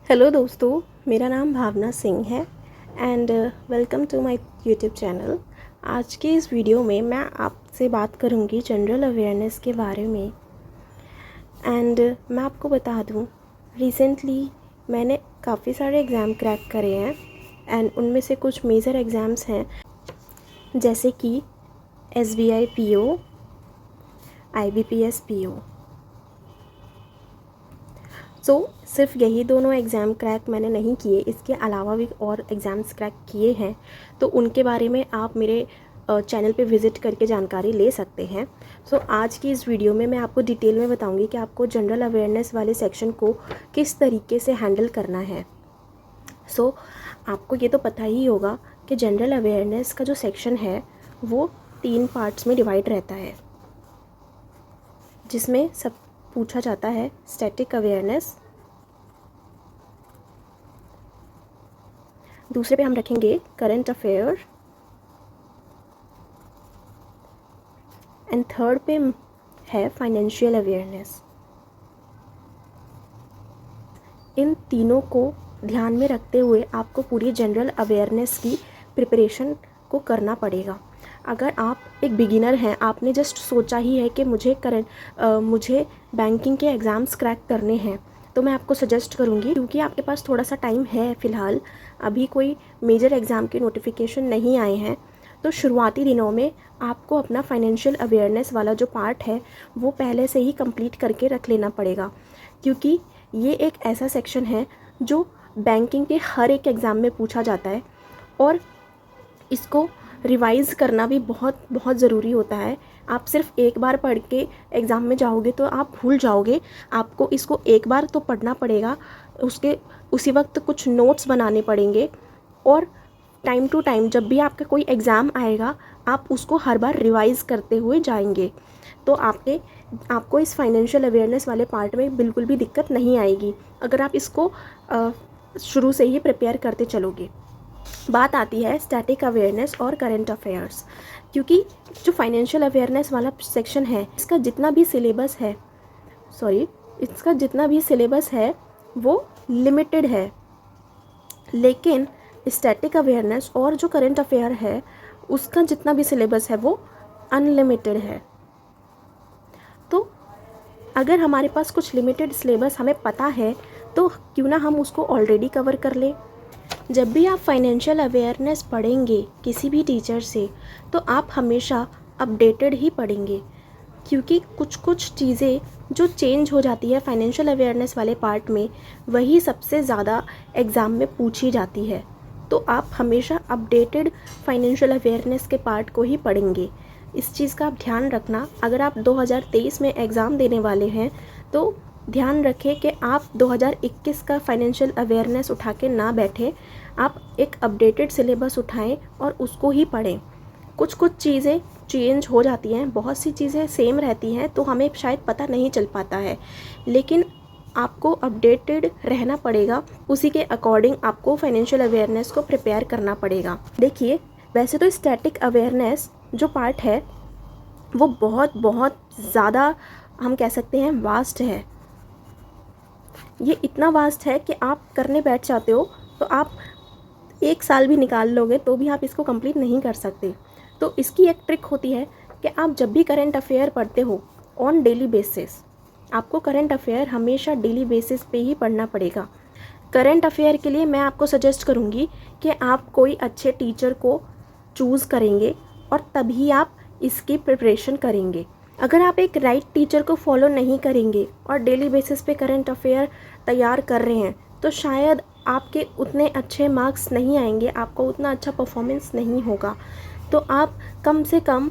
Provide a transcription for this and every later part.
Hello दोस्तों, मेरा नाम भावना सिंह है and welcome to my YouTube channel. आज के इस वीडियो में मैं आपसे बात करूंगी जनरल अवेयरनेस के बारे में। एंड मैं आपको बता दूं, रिसेंटली मैंने काफ़ी सारे एग्ज़ाम क्रैक करे हैं एंड उनमें से कुछ मेजर एग्ज़ाम्स हैं जैसे कि SBI PO, IBPS PO। सिर्फ यही दोनों एग्ज़ाम क्रैक मैंने नहीं किए, इसके अलावा भी और एग्ज़ाम्स क्रैक किए हैं, तो उनके बारे में आप मेरे चैनल पे विज़िट करके जानकारी ले सकते हैं। आज की इस वीडियो में मैं आपको डिटेल में बताऊंगी कि आपको जनरल अवेयरनेस वाले सेक्शन को किस तरीके से हैंडल करना है। आपको ये तो पता ही होगा कि जनरल अवेयरनेस का जो सेक्शन है वो 3 पार्ट्स में डिवाइड रहता है, जिसमें सब पूछा जाता है स्टैटिक अवेयरनेस। दूसरे पे हम रखेंगे करंट अफेयर एंड थर्ड पे है फाइनेंशियल अवेयरनेस। इन तीनों को ध्यान में रखते हुए आपको पूरी जनरल अवेयरनेस की प्रिपरेशन को करना पड़ेगा। अगर आप एक बिगिनर हैं, आपने जस्ट सोचा ही है कि मुझे बैंकिंग के एग्ज़ाम्स क्रैक करने हैं, तो मैं आपको सजेस्ट करूँगी, क्योंकि आपके पास थोड़ा सा टाइम है फ़िलहाल, अभी कोई मेजर एग्ज़ाम के नोटिफिकेशन नहीं आए हैं, तो शुरुआती दिनों में आपको अपना फाइनेंशियल अवेयरनेस वाला जो पार्ट है वो पहले से ही कंप्लीट करके रख लेना पड़ेगा, क्योंकि ये एक ऐसा सेक्शन है जो बैंकिंग के हर एक एग्ज़ाम में पूछा जाता है और इसको रिवाइज़ करना भी बहुत बहुत ज़रूरी होता है। आप सिर्फ एक बार पढ़ के एग्ज़ाम में जाओगे तो आप भूल जाओगे, आपको इसको एक बार तो पढ़ना पड़ेगा, उसी वक्त कुछ नोट्स बनाने पड़ेंगे और टाइम टू टाइम जब भी आपका कोई एग्ज़ाम आएगा आप उसको हर बार रिवाइज़ करते हुए जाएंगे, तो आपको इस फाइनेंशियल अवेयरनेस वाले पार्ट में बिल्कुल भी दिक्कत नहीं आएगी अगर आप इसको शुरू से ही प्रिपेयर करते चलोगे। बात आती है स्टैटिक अवेयरनेस और करंट अफेयर्स, क्योंकि जो फाइनेंशियल अवेयरनेस वाला सेक्शन है इसका जितना भी सिलेबस है वो लिमिटेड है, लेकिन स्टैटिक अवेयरनेस और जो करंट अफेयर है उसका जितना भी सिलेबस है वो अनलिमिटेड है। तो अगर हमारे पास कुछ लिमिटेड सिलेबस हमें पता है तो क्यों ना हम उसको ऑलरेडी कवर कर लें। जब भी आप फाइनेंशियल अवेयरनेस पढ़ेंगे किसी भी टीचर से तो आप हमेशा अपडेटेड ही पढ़ेंगे, क्योंकि कुछ चीज़ें जो चेंज हो जाती है फाइनेंशियल अवेयरनेस वाले पार्ट में वही सबसे ज़्यादा एग्ज़ाम में पूछी जाती है, तो आप हमेशा अपडेटेड फाइनेंशियल अवेयरनेस के पार्ट को ही पढ़ेंगे। इस चीज़ का आप ध्यान रखना। अगर आप 2023 में एग्ज़ाम देने वाले हैं तो ध्यान रखें कि आप 2021 का फाइनेंशियल अवेयरनेस उठा के ना बैठें, आप एक अपडेटेड सिलेबस उठाएं और उसको ही पढ़ें। कुछ चीज़ें चेंज हो जाती हैं, बहुत सी चीज़ें सेम रहती हैं तो हमें शायद पता नहीं चल पाता है, लेकिन आपको अपडेटेड रहना पड़ेगा, उसी के अकॉर्डिंग आपको फाइनेंशियल अवेयरनेस को प्रिपेयर करना पड़ेगा। देखिए, वैसे तो स्टैटिक अवेयरनेस जो पार्ट है वो बहुत बहुत ज़्यादा हम कह सकते हैं वास्ट है। ये इतना वास्ट है कि आप करने बैठ जाते हो तो आप 1 साल भी निकाल लोगे तो भी आप इसको कंप्लीट नहीं कर सकते। तो इसकी एक ट्रिक होती है कि आप जब भी करंट अफेयर पढ़ते हो ऑन डेली बेसिस, आपको करंट अफेयर हमेशा डेली बेसिस पे ही पढ़ना पड़ेगा। करंट अफेयर के लिए मैं आपको सजेस्ट करूँगी कि आप कोई अच्छे टीचर को चूज़ करेंगे और तभी आप इसकी प्रिपरेशन करेंगे। अगर आप एक राइट टीचर को फॉलो नहीं करेंगे और डेली बेसिस पे करंट अफेयर तैयार कर रहे हैं तो शायद आपके उतने अच्छे मार्क्स नहीं आएंगे, आपको उतना अच्छा परफॉर्मेंस नहीं होगा। तो आप कम से कम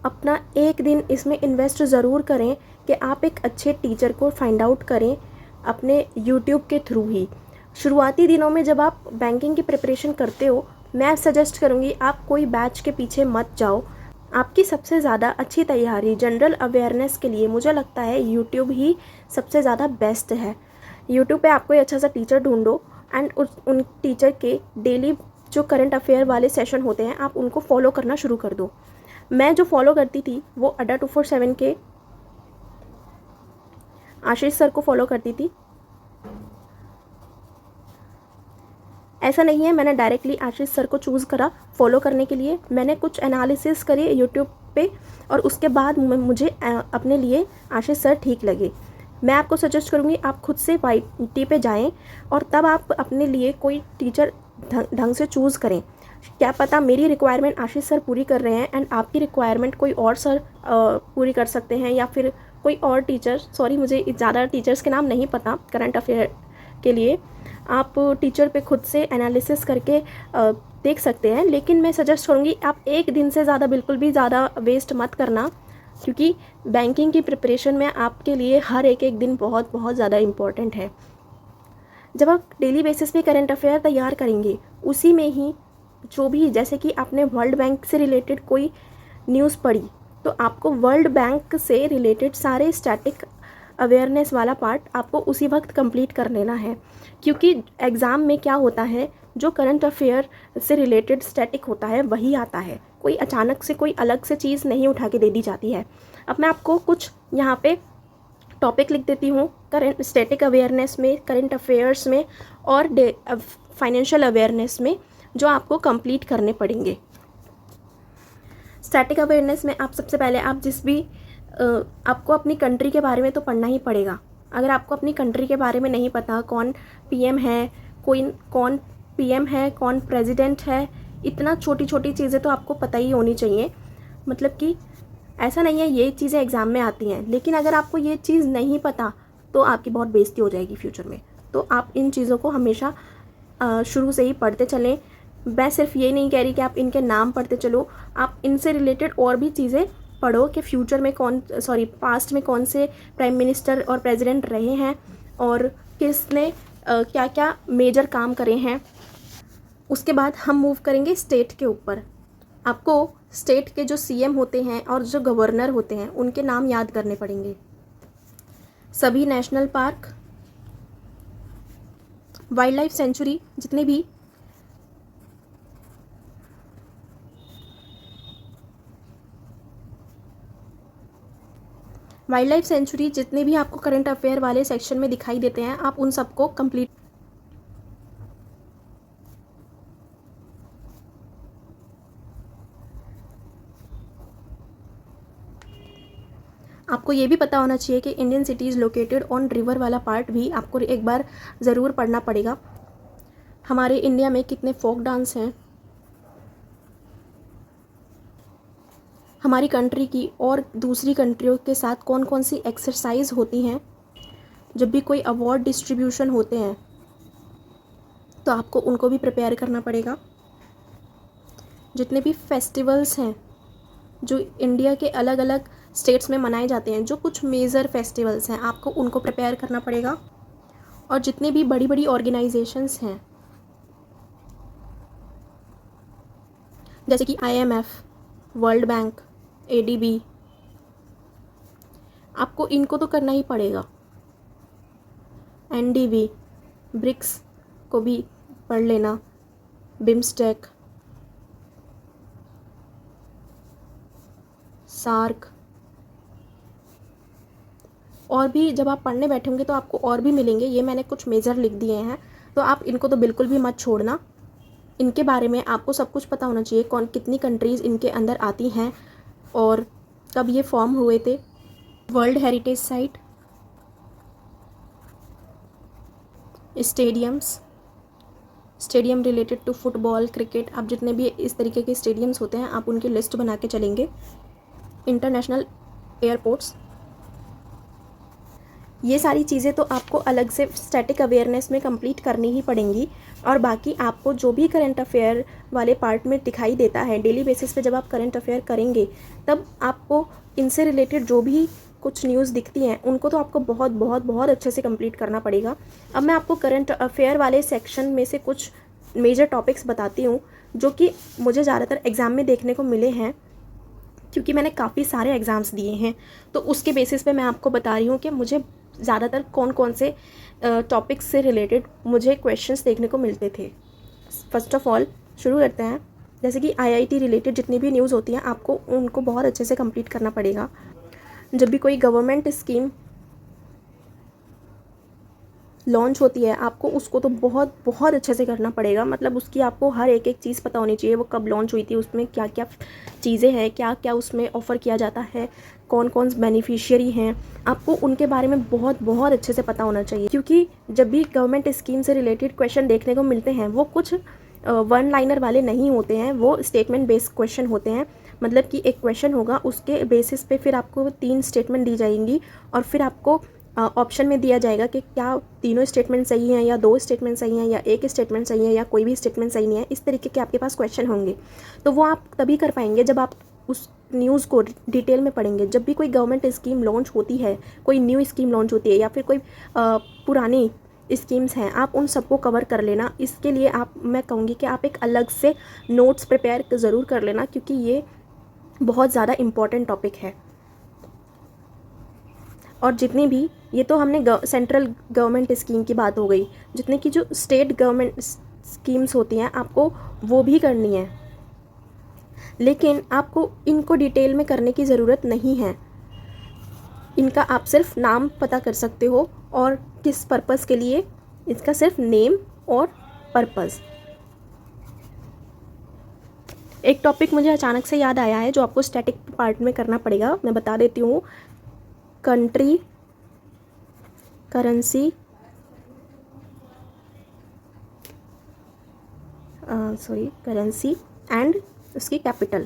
अपना एक दिन इसमें इन्वेस्ट ज़रूर करें कि आप एक अच्छे टीचर को फाइंड आउट करें अपने यूट्यूब के थ्रू ही। शुरुआती दिनों में जब आप बैंकिंग की प्रिपरेशन करते हो, मैं सजेस्ट करूँगी आप कोई बैच के पीछे मत जाओ। आपकी सबसे ज़्यादा अच्छी तैयारी जनरल अवेयरनेस के लिए मुझे लगता है यूट्यूब ही सबसे ज़्यादा बेस्ट है। यूट्यूब पे आप कोई अच्छा सा टीचर ढूंढो एंड उन टीचर के डेली जो करंट अफेयर वाले सेशन होते हैं आप उनको फॉलो करना शुरू कर दो। मैं जो फॉलो करती थी वो अड्डा 247 के आशीष सर को फॉलो करती थी। ऐसा नहीं है मैंने डायरेक्टली आशीष सर को चूज़ करा फॉलो करने के लिए, मैंने कुछ एनालिसिस करे यूट्यूब पे और उसके बाद मुझे अपने लिए आशीष सर ठीक लगे। मैं आपको सजेस्ट करूँगी आप खुद से YT पे जाएं और तब आप अपने लिए कोई टीचर ढंग से चूज़ करें। क्या पता मेरी रिक्वायरमेंट आशीष सर पूरी कर रहे हैं एंड आपकी रिक्वायरमेंट कोई और सर पूरी कर सकते हैं, या फिर कोई और टीचर, सॉरी मुझे ज़्यादा टीचर्स के नाम नहीं पता करंट अफेयर के लिए, आप टीचर पे खुद से एनालिसिस करके देख सकते हैं। लेकिन मैं सजेस्ट करूँगी आप एक दिन से ज़्यादा बिल्कुल भी ज़्यादा वेस्ट मत करना, क्योंकि बैंकिंग की प्रिपरेशन में आपके लिए हर एक दिन बहुत बहुत ज़्यादा इम्पॉर्टेंट है। जब आप डेली बेसिस पे करंट अफेयर तैयार करेंगे उसी में ही जो भी, जैसे कि आपने वर्ल्ड बैंक से रिलेटेड कोई न्यूज़ पढ़ी तो आपको वर्ल्ड बैंक से रिलेटेड सारे स्टैटिक अवेयरनेस वाला पार्ट आपको उसी वक्त कंप्लीट कर लेना है, क्योंकि एग्ज़ाम में क्या होता है जो करंट अफेयर से रिलेटेड स्टैटिक होता है वही आता है, कोई अचानक से कोई अलग से चीज़ नहीं उठा के दे दी जाती है। अब मैं आपको कुछ यहाँ पे टॉपिक लिख देती हूँ करंट स्टैटिक अवेयरनेस में, करंट अफेयर्स में और फाइनेंशियल अवेयरनेस में, जो आपको कंप्लीट करने पड़ेंगे। स्टैटिक अवेयरनेस में आप सबसे पहले आप जिस भी आपको अपनी कंट्री के बारे में तो पढ़ना ही पड़ेगा। अगर आपको अपनी कंट्री के बारे में नहीं पता, कौन PM है, कौन PM है, कौन प्रेसिडेंट है, इतना छोटी छोटी चीज़ें तो आपको पता ही होनी चाहिए। मतलब कि ऐसा नहीं है ये चीज़ें एग्ज़ाम में आती हैं, लेकिन अगर आपको ये चीज़ नहीं पता तो आपकी बहुत बेइज्जती हो जाएगी फ्यूचर में। तो आप इन चीज़ों को हमेशा शुरू से ही पढ़ते चलें। मैं सिर्फ ये नहीं कह रही कि आप इनके नाम पढ़ते चलो, आप इनसे रिलेटेड और भी चीज़ें पढ़ो कि फ्यूचर में पास्ट में कौन से प्राइम मिनिस्टर और प्रेसिडेंट रहे हैं और किसने क्या क्या मेजर काम करे हैं। उसके बाद हम मूव करेंगे स्टेट के ऊपर। आपको स्टेट के जो CM होते हैं और जो गवर्नर होते हैं उनके नाम याद करने पड़ेंगे। सभी national park, wild life sanctuary, जितने भी वाइल्ड लाइफ सेंचुरी जितने भी आपको करंट अफेयर वाले सेक्शन में दिखाई देते हैं आप उन सबको कंप्लीट। आपको ये भी पता होना चाहिए कि Indian cities located on river वाला पार्ट भी आपको एक बार ज़रूर पढ़ना पड़ेगा। हमारे इंडिया में कितने फोक डांस हैं, हमारी कंट्री की और दूसरी कंट्रियों के साथ कौन कौन सी एक्सरसाइज होती हैं, जब भी कोई अवार्ड डिस्ट्रीब्यूशन होते हैं तो आपको उनको भी प्रिपेयर करना पड़ेगा। जितने भी फेस्टिवल्स हैं जो इंडिया के अलग अलग स्टेट्स में मनाए जाते हैं, जो कुछ मेजर फेस्टिवल्स हैं, आपको उनको प्रिपेयर करना पड़ेगा। और जितने भी बड़ी बड़ी ऑर्गेनाइजेशंस हैं जैसे कि IMF, वर्ल्ड बैंक, ADB, आपको इनको तो करना ही पड़ेगा। NDB, ब्रिक्स को भी पढ़ लेना, बिम्स्टेक, सार्क, और भी जब आप पढ़ने बैठेंगे तो आपको और भी मिलेंगे। ये मैंने कुछ मेजर लिख दिए हैं तो आप इनको तो बिल्कुल भी मत छोड़ना। इनके बारे में आपको सब कुछ पता होना चाहिए, कौन कितनी कंट्रीज़ इनके अंदर आती हैं और कब ये फॉर्म हुए थे। World heritage site, stadium related to football, cricket, आप जितने भी इस तरीके के स्टेडियम्स होते हैं आप उनकी लिस्ट बना के चलेंगे। इंटरनेशनल एयरपोर्ट्स, ये सारी चीज़ें तो आपको अलग से स्टैटिक अवेयरनेस में कंप्लीट करनी ही पड़ेंगी। और बाकी आपको जो भी करंट अफेयर वाले पार्ट में दिखाई देता है डेली बेसिस पे, जब आप करंट अफेयर करेंगे तब आपको इनसे रिलेटेड जो भी कुछ न्यूज़ दिखती हैं उनको तो आपको बहुत बहुत बहुत अच्छे से कंप्लीट करना पड़ेगा। अब मैं आपको करंट अफेयर वाले सेक्शन में से कुछ मेजर टॉपिक्स बताती हूँ जो कि मुझे ज़्यादातर एग्ज़ाम में देखने को मिले हैं, क्योंकि मैंने काफ़ी सारे एग्ज़ाम्स दिए हैं। तो उसके बेसिस पे मैं आपको बता रही हूँ कि मुझे ज़्यादातर कौन कौन से टॉपिक्स से रिलेटेड मुझे क्वेश्चंस देखने को मिलते थे। फर्स्ट ऑफ ऑल शुरू करते हैं। जैसे कि IIT रिलेटेड जितनी भी न्यूज़ होती हैं आपको उनको बहुत अच्छे से कंप्लीट करना पड़ेगा। जब भी कोई गवर्नमेंट स्कीम लॉन्च होती है आपको उसको तो बहुत बहुत अच्छे से करना पड़ेगा, मतलब उसकी आपको हर एक एक चीज़ पता होनी चाहिए। वो कब लॉन्च हुई थी, उसमें क्या क्या चीज़ें हैं, क्या क्या उसमें ऑफ़र किया जाता है, कौन कौन बेनिफिशियरी हैं, आपको उनके बारे में बहुत बहुत अच्छे से पता होना चाहिए। क्योंकि जब भी गवर्नमेंट स्कीम से रिलेटेड क्वेश्चन देखने को मिलते हैं वो कुछ वन लाइनर वाले नहीं होते हैं, वो स्टेटमेंट बेस्ड क्वेश्चन होते हैं। मतलब कि एक क्वेश्चन होगा, उसके बेसिस पे फिर आपको 3 स्टेटमेंट दी जाएंगी और फिर आपको ऑप्शन में दिया जाएगा कि क्या तीनों स्टेटमेंट सही हैं या 2 स्टेटमेंट सही हैं या 1 स्टेटमेंट सही है या कोई भी स्टेटमेंट सही नहीं है। इस तरीके के आपके पास क्वेश्चन होंगे। तो वो आप तभी कर पाएंगे जब आप उस न्यूज़ को डिटेल में पढ़ेंगे। जब भी कोई गवर्नमेंट स्कीम लॉन्च होती है, कोई न्यू स्कीम लॉन्च होती है या फिर कोई पुरानी स्कीम्स हैं, आप उन सबको कवर कर लेना। इसके लिए मैं कहूँगी कि आप एक अलग से नोट्स प्रिपेयर ज़रूर कर लेना, क्योंकि ये बहुत ज़्यादा इम्पॉर्टेंट टॉपिक है। और जितनी भी, ये तो हमने सेंट्रल गवर्नमेंट स्कीम की बात हो गई, जितने की जो स्टेट गवर्नमेंट स्कीम्स होती हैं आपको वो भी करनी है, लेकिन आपको इनको डिटेल में करने की ज़रूरत नहीं है। इनका आप सिर्फ नाम पता कर सकते हो और किस पर्पज़ के लिए, इसका सिर्फ नेम और पर्पज़। एक टॉपिक मुझे अचानक से याद आया है जो आपको स्टैटिक पार्ट में करना पड़ेगा, मैं बता देती हूँ। कंट्री, करेंसी, करेंसी एंड उसकी कैपिटल।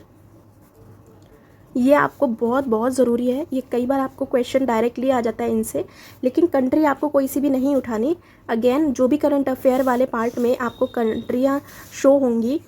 ये आपको बहुत बहुत ज़रूरी है। ये कई बार आपको क्वेश्चन डायरेक्टली आ जाता है इनसे, लेकिन कंट्री आपको कोई सी भी नहीं उठानी। अगेन जो भी करंट अफेयर वाले पार्ट में आपको कंट्रियाँ शो होंगी,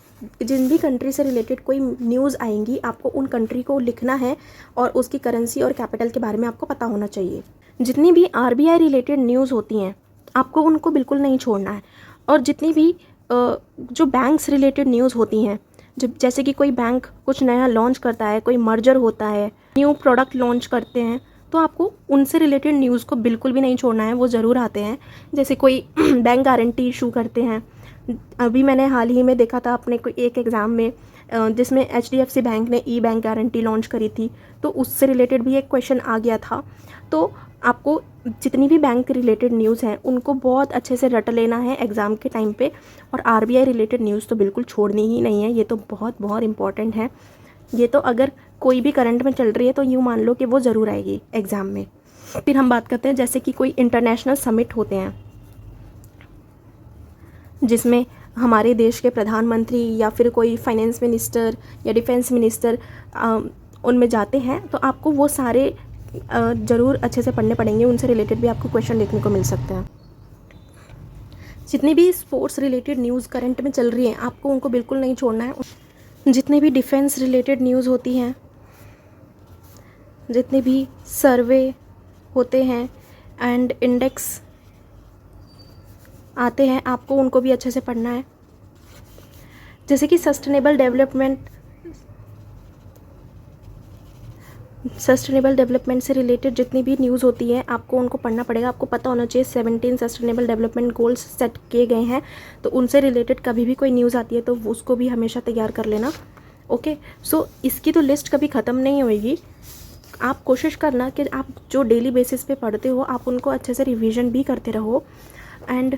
जिन भी कंट्री से रिलेटेड कोई न्यूज़ आएंगी आपको उन कंट्री को लिखना है और उसकी करेंसी और कैपिटल के बारे में आपको पता होना चाहिए। जितनी भी आरबीआई रिलेटेड न्यूज़ होती हैं आपको उनको बिल्कुल नहीं छोड़ना है। और जितनी भी जो बैंक्स रिलेटेड न्यूज़ होती हैं, जब जैसे कि कोई बैंक कुछ नया लॉन्च करता है, कोई मर्जर होता है, न्यू प्रोडक्ट लॉन्च करते हैं, तो आपको उनसे रिलेटेड न्यूज़ को बिल्कुल भी नहीं छोड़ना है, वो ज़रूर आते हैं। जैसे कोई बैंक गारंटी इशू करते हैं, अभी मैंने हाल ही में देखा था अपने कोई एक एग्ज़ाम में जिसमें एचडीएफसी बैंक ने ई बैंक गारंटी लॉन्च करी थी, तो उससे रिलेटेड भी एक क्वेश्चन आ गया था। तो आपको जितनी भी बैंक रिलेटेड न्यूज़ हैं उनको बहुत अच्छे से रट लेना है एग्ज़ाम के टाइम पे, और आरबीआई रिलेटेड न्यूज़ तो बिल्कुल छोड़नी ही नहीं है। ये तो बहुत बहुत इम्पॉर्टेंट है। ये तो अगर कोई भी करंट में चल रही है तो यूँ मान लो कि वो ज़रूर आएगी एग्ज़ाम में। फिर हम बात करते हैं जैसे कि कोई इंटरनेशनल समिट होते हैं जिसमें हमारे देश के प्रधानमंत्री या फिर कोई फाइनेंस मिनिस्टर या डिफेंस मिनिस्टर उनमें जाते हैं, तो आपको वो सारे ज़रूर अच्छे से पढ़ने पड़ेंगे। उनसे रिलेटेड भी आपको क्वेश्चन देखने को मिल सकते हैं। जितनी भी स्पोर्ट्स रिलेटेड न्यूज़ करंट में चल रही हैं आपको उनको बिल्कुल नहीं छोड़ना है। जितने भी डिफेंस रिलेटेड न्यूज़ होती हैं, जितने भी सर्वे होते हैं एंड इंडेक्स आते हैं आपको उनको भी अच्छे से पढ़ना है। जैसे कि सस्टेनेबल डेवलपमेंट से रिलेटेड जितनी भी न्यूज़ होती है आपको उनको पढ़ना पड़ेगा। आपको पता होना चाहिए 17 सस्टेनेबल डेवलपमेंट गोल्स सेट किए गए हैं, तो उनसे रिलेटेड कभी भी कोई न्यूज़ आती है तो उसको भी हमेशा तैयार कर लेना। ओके, सो इसकी तो लिस्ट कभी ख़त्म नहीं होएगी। आप कोशिश करना कि आप जो डेली बेसिस पे पढ़ते हो आप उनको अच्छे से रिवीजन भी करते रहो। एंड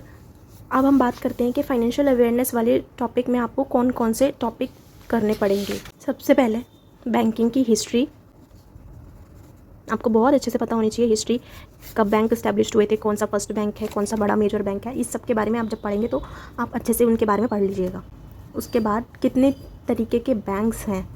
अब हम बात करते हैं कि फाइनेंशियल अवेयरनेस वाले टॉपिक में आपको कौन कौन से टॉपिक करने पड़ेंगे। सबसे पहले बैंकिंग की हिस्ट्री आपको बहुत अच्छे से पता होनी चाहिए। हिस्ट्री, कब बैंक इस्टेब्लिश हुए थे, कौन सा फर्स्ट बैंक है, कौन सा बड़ा मेजर बैंक है, इस सब के बारे में आप जब पढ़ेंगे तो आप अच्छे से उनके बारे में पढ़ लीजिएगा। उसके बाद कितने तरीके के बैंक्स हैं,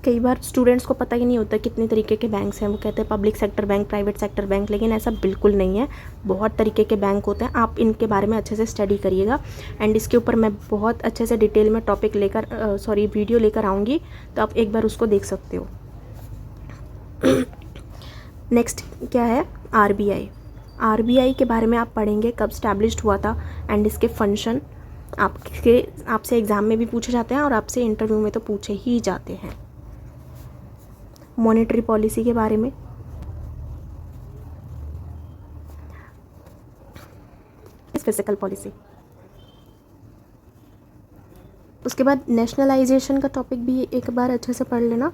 कई बार स्टूडेंट्स को पता ही नहीं होता कितने तरीके के बैंक्स हैं। वो कहते हैं public sector bank, private sector bank, लेकिन ऐसा बिल्कुल नहीं है। बहुत तरीके के बैंक होते हैं। आप इनके बारे में अच्छे से स्टडी करिएगा एंड इसके ऊपर मैं बहुत अच्छे से डिटेल में टॉपिक लेकर वीडियो लेकर आऊँगी, तो आप एक बार उसको देख सकते हो। नेक्स्ट क्या है, आरबीआई। आरबीआई के बारे में आप पढ़ेंगे, कब स्टैब्लिश्ड हुआ था एंड इसके फंक्शन आपसे एग्ज़ाम में भी पूछे जाते हैं और आपसे इंटरव्यू में तो पूछे ही जाते हैं। मॉनेटरी पॉलिसी के बारे में, फिजिकल पॉलिसी। उसके बाद नेशनलाइजेशन का टॉपिक भी एक बार अच्छे से पढ़ लेना।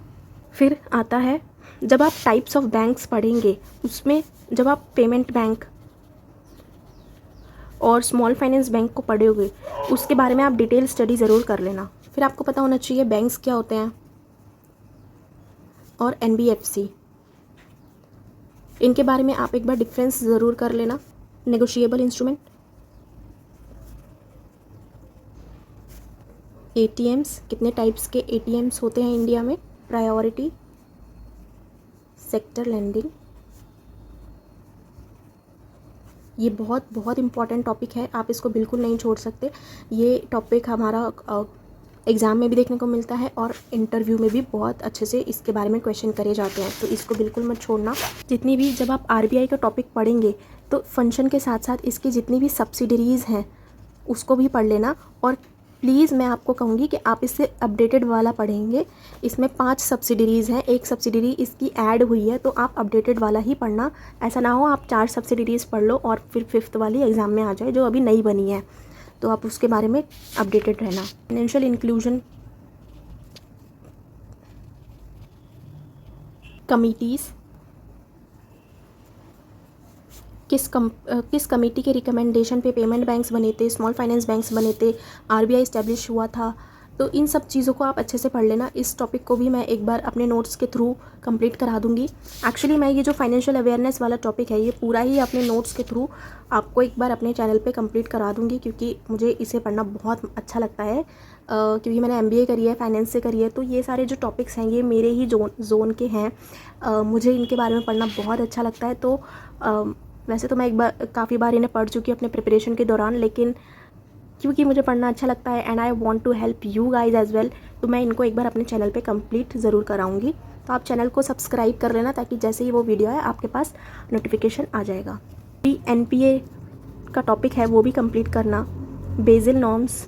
फिर आता है जब आप टाइप्स ऑफ बैंक्स पढ़ेंगे उसमें जब आप पेमेंट बैंक, और स्मॉल फाइनेंस बैंक को पढ़े होगे उसके बारे में आप डिटेल स्टडी ज़रूर कर लेना। फिर आपको पता होना चाहिए बैंक्स क्या होते हैं और एनबीएफसी, इनके बारे में आप एक बार डिफरेंस ज़रूर कर लेना। नेगोशिएबल इंस्ट्रूमेंट, एटीएम्स, कितने टाइप्स के एटीएम्स होते हैं इंडिया में, प्रायोरिटी, सेक्टर लेंडिंग, ये बहुत बहुत इम्पॉर्टेंट टॉपिक है, आप इसको बिल्कुल नहीं छोड़ सकते। ये टॉपिक हमारा एग्ज़ाम में भी देखने को मिलता है और इंटरव्यू में भी बहुत अच्छे से इसके बारे में क्वेश्चन करे जाते हैं, तो इसको बिल्कुल मत छोड़ना। जितनी भी जब आप आरबीआई का टॉपिक पढ़ेंगे तो फंक्शन के साथ साथ इसकी जितनी भी सब्सिडरीज़ हैं उसको भी पढ़ लेना। और प्लीज़ मैं आपको कहूँगी कि आप इससे अपडेटेड वाला पढ़ेंगे। इसमें 5 सब्सिडरीज़ हैं, एक सब्सिडरी इसकी ऐड हुई है, तो आप अपडेटेड वाला ही पढ़ना। ऐसा ना हो आप 4 सब्सिडरीज़ पढ़ लो और फिर 5th वाली एग्ज़ाम में आ जाए जो अभी नई बनी है, तो आप उसके बारे में अपडेटेड रहना। फाइनेंशियल इंक्लूजन कमिटीज़, किस कमेटी के रिकमेंडेशन पे पेमेंट बैंक्स बने थे, स्मॉल फाइनेंस बैंक्स बने थे, आरबीआई इस्टेब्लिश हुआ था, तो इन सब चीज़ों को आप अच्छे से पढ़ लेना। इस टॉपिक को भी मैं एक बार अपने नोट्स के थ्रू कंप्लीट करा दूंगी। एक्चुअली मैं ये जो फाइनेंशियल अवेयरनेस वाला टॉपिक है ये पूरा ही अपने नोट्स के थ्रू आपको एक बार अपने चैनल पे कंप्लीट करा दूंगी, क्योंकि मुझे इसे पढ़ना बहुत अच्छा लगता है। क्योंकि मैंने एमबीए करी है, फाइनेंस से करी है, तो ये सारे जो टॉपिक्स हैं ये मेरे ही जोन के हैं। मुझे इनके बारे में पढ़ना बहुत अच्छा लगता है। तो वैसे तो मैं काफ़ी बार इन्हें पढ़ चुकी हूँ अपने प्रिपरेशन के दौरान, लेकिन क्योंकि मुझे पढ़ना अच्छा लगता है and I want to help you guys as well, तो मैं इनको एक बार अपने चैनल पे कंप्लीट ज़रूर कराऊंगी। तो आप चैनल को सब्सक्राइब कर लेना ताकि जैसे ही वो वीडियो है आपके पास नोटिफिकेशन आ जाएगा। एनपीए का टॉपिक है वो भी कंप्लीट करना। बेसिल नॉर्म्स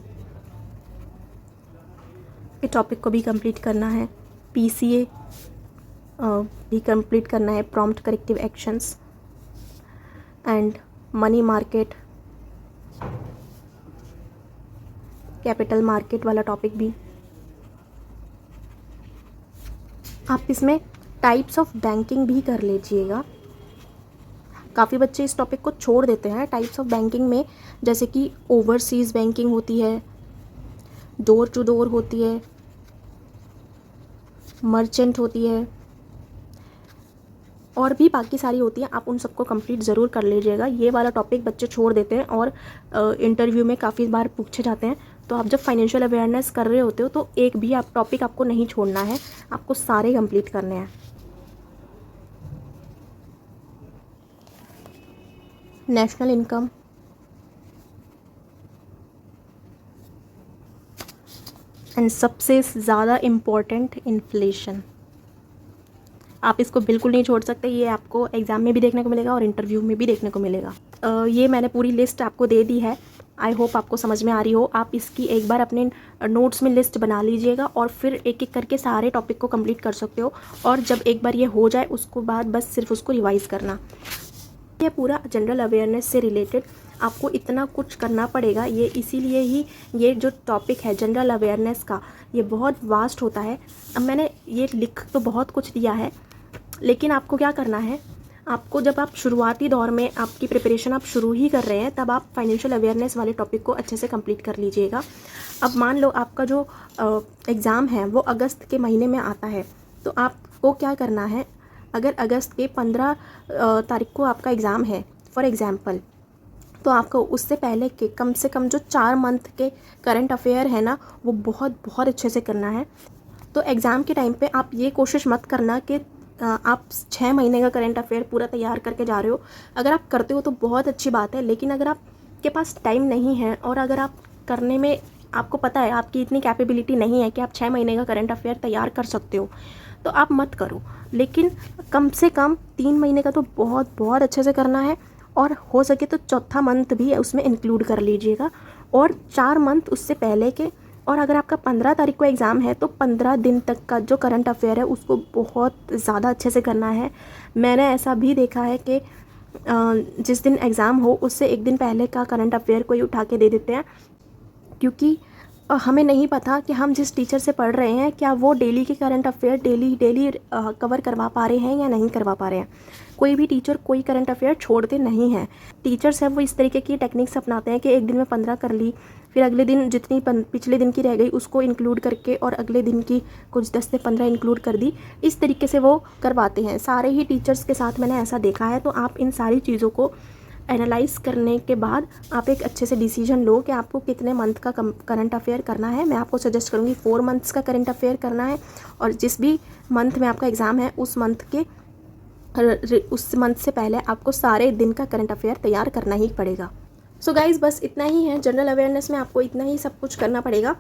के टॉपिक को भी कंप्लीट करना है। पीसीए भी कंप्लीट करना है, prompt corrective actions and money market, capital market वाला टॉपिक भी। आप इसमें टाइप्स ऑफ बैंकिंग भी कर लीजिएगा। काफ़ी बच्चे इस टॉपिक को छोड़ देते हैं। टाइप्स ऑफ बैंकिंग में जैसे कि ओवरसीज़ बैंकिंग होती है, डोर टू डोर होती है, मर्चेंट होती है और भी बाकी सारी होती हैं। आप उन सबको कंप्लीट ज़रूर कर लीजिएगा। ये वाला टॉपिक बच्चे छोड़ देते हैं और इंटरव्यू में काफ़ी बार पूछे जाते हैं। तो आप जब फाइनेंशियल अवेयरनेस कर रहे होते हो तो एक भी आप टॉपिक आपको नहीं छोड़ना है, आपको सारे कंप्लीट करने हैं। नेशनल इनकम, एंड सबसे ज़्यादा इम्पोर्टेंट इन्फ्लेशन। आप इसको बिल्कुल नहीं छोड़ सकते। ये आपको एग्ज़ाम में भी देखने को मिलेगा और इंटरव्यू में भी देखने को मिलेगा। ये मैंने पूरी लिस्ट आपको दे दी है। आई होप आपको समझ में आ रही हो। आप इसकी एक बार अपने नोट्स में लिस्ट बना लीजिएगा और फिर एक एक करके सारे टॉपिक को कंप्लीट कर सकते हो। और जब एक बार ये हो जाए उसको बाद बस सिर्फ उसको रिवाइज़ करना। ये पूरा जनरल अवेयरनेस से रिलेटेड आपको इतना कुछ करना पड़ेगा। ये इसीलिए ही ये जो टॉपिक है जनरल अवेयरनेस का ये बहुत वास्ट होता है। अब मैंने ये लिख तो बहुत कुछ दिया है, लेकिन आपको क्या करना है, आपको जब आप शुरुआती दौर में आपकी प्रिपरेशन आप शुरू ही कर रहे हैं तब आप फाइनेंशियल अवेयरनेस वाले टॉपिक को अच्छे से कंप्लीट कर लीजिएगा। अब मान लो आपका जो एग्ज़ाम है वो अगस्त के महीने में आता है, तो आपको क्या करना है, अगर अगस्त के 15 तारीख को आपका एग्ज़ाम है फॉर एग्ज़ाम्पल, तो आपको उससे पहले के कम से कम जो 4 मंथ के करंट अफेयर है ना वो बहुत अच्छे से करना है। तो एग्ज़ाम के टाइम पे आप ये कोशिश मत करना कि आप 6 महीने का करंट अफेयर पूरा तैयार करके जा रहे हो। अगर आप करते हो तो बहुत अच्छी बात है, लेकिन अगर आपके पास टाइम नहीं है और अगर आप करने में आपको पता है आपकी इतनी कैपेबिलिटी नहीं है कि आप 6 महीने का करंट अफेयर तैयार कर सकते हो, तो आप मत करो। लेकिन कम से कम 3 महीने का तो बहुत अच्छे से करना है और हो सके तो चौथा मंथ भी उसमें इंक्लूड कर लीजिएगा और 4 मंथ उससे पहले के। और अगर आपका 15 तारीख को एग्ज़ाम है तो 15 दिन तक का जो करंट अफेयर है उसको बहुत ज़्यादा अच्छे से करना है। मैंने ऐसा भी देखा है कि जिस दिन एग्ज़ाम हो उससे एक दिन पहले का करंट अफेयर कोई उठा के दे देते हैं, क्योंकि हमें नहीं पता कि हम जिस टीचर से पढ़ रहे हैं क्या वो डेली के करंट अफेयर डेली कवर करवा पा रहे हैं या नहीं करवा पा रहे हैं। कोई भी टीचर कोई करंट अफेयर छोड़ते नहीं हैं। टीचर्स हैं वो इस तरीके की टेक्निक्स अपनाते हैं कि एक दिन में 15 कर ली, फिर अगले दिन जितनी पिछले दिन की रह गई उसको इंक्लूड करके और अगले दिन की कुछ 10 से 15 इंक्लूड कर दी। इस तरीके से वो करवाते हैं। सारे ही टीचर्स के साथ मैंने ऐसा देखा है। तो आप इन सारी चीज़ों को एनालाइज करने के बाद आप एक अच्छे से डिसीजन लो कि आपको कितने मंथ का करंट अफेयर करना है। मैं आपको सजेस्ट करूँगी 4 मंथ्स का करंट अफेयर करना है, और जिस भी मंथ में आपका एग्ज़ाम है उस मंथ से पहले आपको सारे दिन का करंट अफेयर तैयार करना ही पड़ेगा। सो गाइज़ बस इतना ही है। जनरल अवेयरनेस में आपको इतना ही सब कुछ करना पड़ेगा,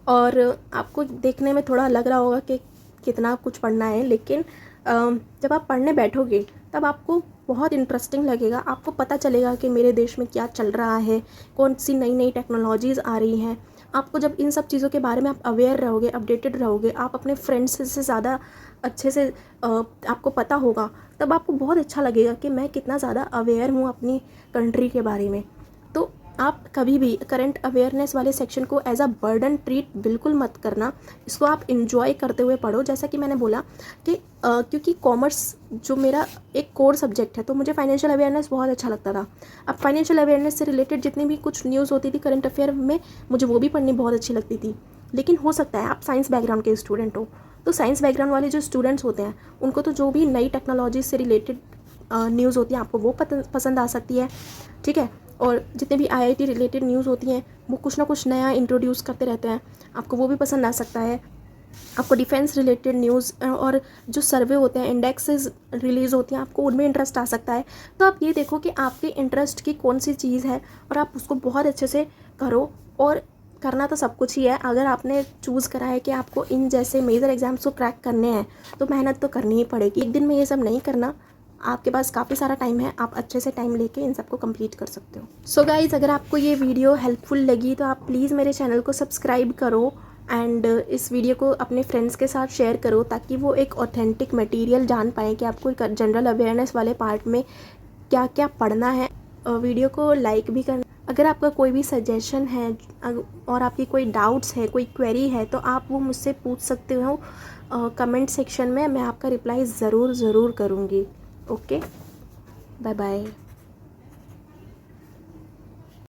और आपको देखने में थोड़ा लग रहा होगा कि कितना कुछ पढ़ना है, लेकिन जब आप पढ़ने बैठोगे तब आपको बहुत इंटरेस्टिंग लगेगा। आपको पता चलेगा कि मेरे देश में क्या चल रहा है, कौन सी नई नई टेक्नोलॉजीज़ आ रही हैं। आपको जब इन सब चीज़ों के बारे में आप अवेयर रहोगे, अपडेटेड रहोगे, आप अपने फ्रेंड्स से ज़्यादा अच्छे से आपको पता होगा, तब आपको बहुत अच्छा लगेगा कि मैं कितना ज़्यादा अवेयर हूँ अपनी कंट्री के बारे में। तो आप कभी भी करंट अवेयरनेस वाले सेक्शन को एज अ बर्डन ट्रीट बिल्कुल मत करना। इसको आप इंजॉय करते हुए पढ़ो। जैसा कि मैंने बोला कि क्योंकि कॉमर्स जो मेरा एक कोर सब्जेक्ट है, तो मुझे फाइनेंशियल अवेयरनेस बहुत अच्छा लगता था। अब फाइनेंशियल अवेयरनेस से रिलेटेड जितनी भी कुछ न्यूज़ होती थी करंट अफेयर में, मुझे वो भी पढ़नी बहुत अच्छी लगती थी। लेकिन हो सकता है आप साइंस बैकग्राउंड के स्टूडेंट हो, तो साइंस बैकग्राउंड वाले जो स्टूडेंट्स होते हैं उनको तो जो भी नई टेक्नोलॉजी से रिलेटेड न्यूज़ होती है आपको वो पसंद आ सकती है, ठीक है। और जितने भी आईआईटी रिलेटेड न्यूज़ होती हैं वो कुछ ना कुछ नया इंट्रोड्यूस करते रहते हैं, आपको वो भी पसंद आ सकता है। आपको डिफेंस रिलेटेड न्यूज़ और जो सर्वे होते हैं, इंडेक्सेस रिलीज़ होती हैं, आपको उनमें इंटरेस्ट आ सकता है। तो आप ये देखो कि आपके इंटरेस्ट की कौन सी चीज़ है और आप उसको बहुत अच्छे से करो। और करना तो सब कुछ ही है। अगर आपने चूज़ करा है कि आपको इन जैसे मेजर एग्जाम्स को क्रैक करने हैं तो मेहनत तो करनी ही पड़ेगी। एक दिन में ये सब नहीं करना, आपके पास काफ़ी सारा टाइम है, आप अच्छे से टाइम लेके इन सबको कंप्लीट कर सकते हो। सो गाइज़, अगर आपको ये वीडियो हेल्पफुल लगी तो आप प्लीज़ मेरे चैनल को सब्सक्राइब करो एंड इस वीडियो को अपने फ्रेंड्स के साथ शेयर करो, ताकि वो एक ऑथेंटिक मटेरियल जान पाएँ कि आपको जनरल अवेयरनेस वाले पार्ट में क्या क्या पढ़ना है। वीडियो को लाइक भी करना। अगर आपका कोई भी सजेशन है और आपकी कोई डाउट्स है, कोई क्वेरी है, तो आप वो मुझसे पूछ सकते हो कमेंट सेक्शन में। मैं आपका रिप्लाई ज़रूर करूँगी। Okay, bye bye.